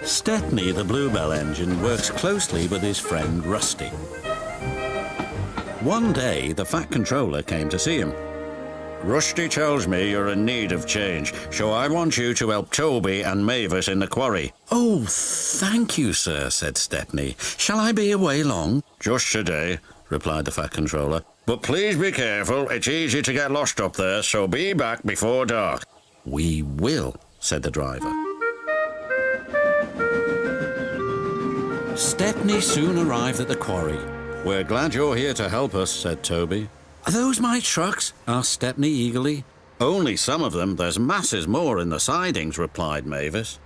Stepney, the Bluebell engine, works closely with his friend Rusty. One day, the Fat Controller came to see him. Rusty tells me you're in need of change, so I want you to help Toby and Mavis in the quarry. Oh, thank you, sir, said Stepney. Shall I be away long? Just today, replied the Fat Controller. But please be careful, it's easy to get lost up there, so be back before dark. We will, said the driver. Stepney soon arrived at the quarry. We're glad you're here to help us, said Toby. Are those my trucks? Asked Stepney eagerly. Only some of them. There's masses more in the sidings, replied Mavis.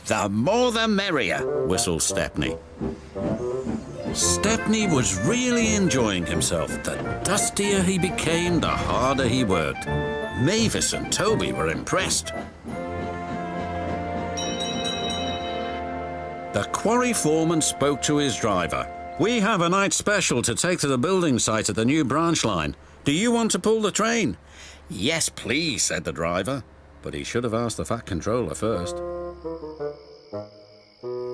The more the merrier, whistled Stepney. Stepney was really enjoying himself. The dustier he became, the harder he worked. Mavis and Toby were impressed. The quarry foreman spoke to his driver. We have a night special to take to the building site at the new branch line. Do you want to pull the train? Yes, please, said the driver. But he should have asked the Fat Controller first.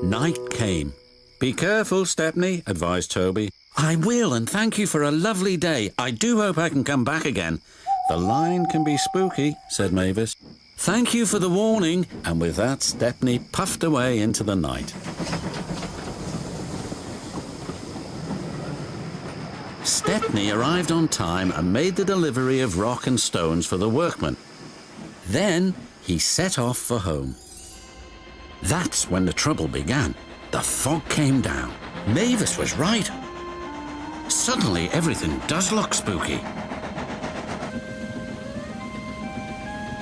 Night came. Be careful, Stepney, advised Toby. I will, and thank you for a lovely day. I do hope I can come back again. The line can be spooky, said Mavis. Thank you for the warning. And with that, Stepney puffed away into the night. Stepney arrived on time and made the delivery of rock and stones for the workmen. Then he set off for home. That's when the trouble began. The fog came down. Mavis was right. Suddenly, everything does look spooky.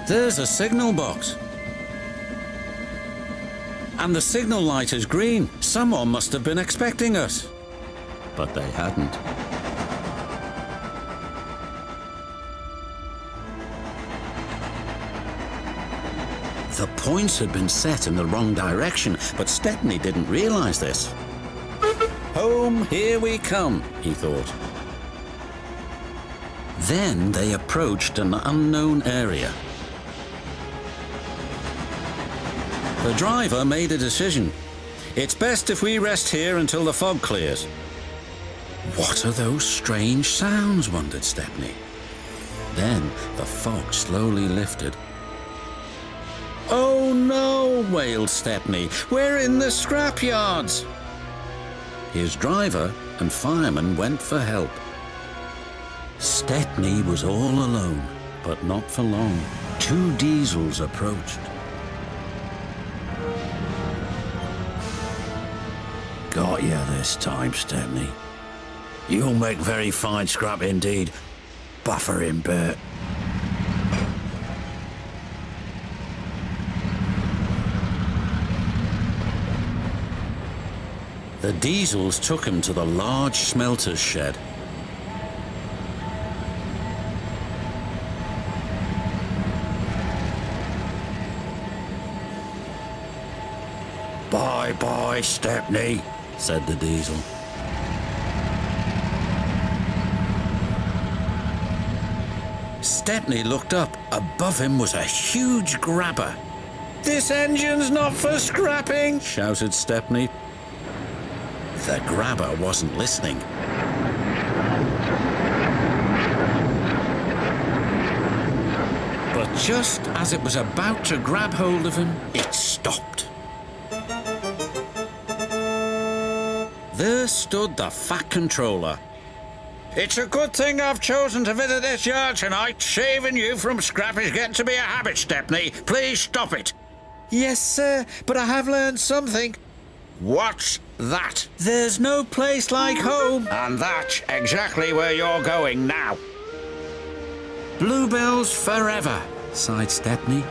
There's a signal box. And the signal light is green. Someone must have been expecting us. But they hadn't. The points had been set in the wrong direction, but Stepney didn't realize this. Home, here we come, he thought. Then they approached an unknown area. The driver made a decision. It's best if we rest here until the fog clears. What are those strange sounds, wondered Stepney. Then the fog slowly lifted. Oh no, wailed Stepney. We're in the scrapyards. His driver and fireman went for help. Stepney was all alone, but not for long. 2 diesels approached. Got you this time, Stepney. You'll make very fine scrap indeed. Buffering Bert. The diesels took him to the large smelter's shed. Bye-bye, Stepney, said the diesel. Stepney looked up. Above him was a huge grabber. This engine's not for scrapping, shouted Stepney. The grabber wasn't listening. But just as it was about to grab hold of him, it stopped. There stood the Fat Controller. It's a good thing I've chosen to visit this yard tonight. Saving you from scrap is getting to be a habit, Stepney. Please stop it. Yes, sir, but I have learned something. What's that? There's no place like home. And that's exactly where you're going now. Bluebells forever, sighed Stepney.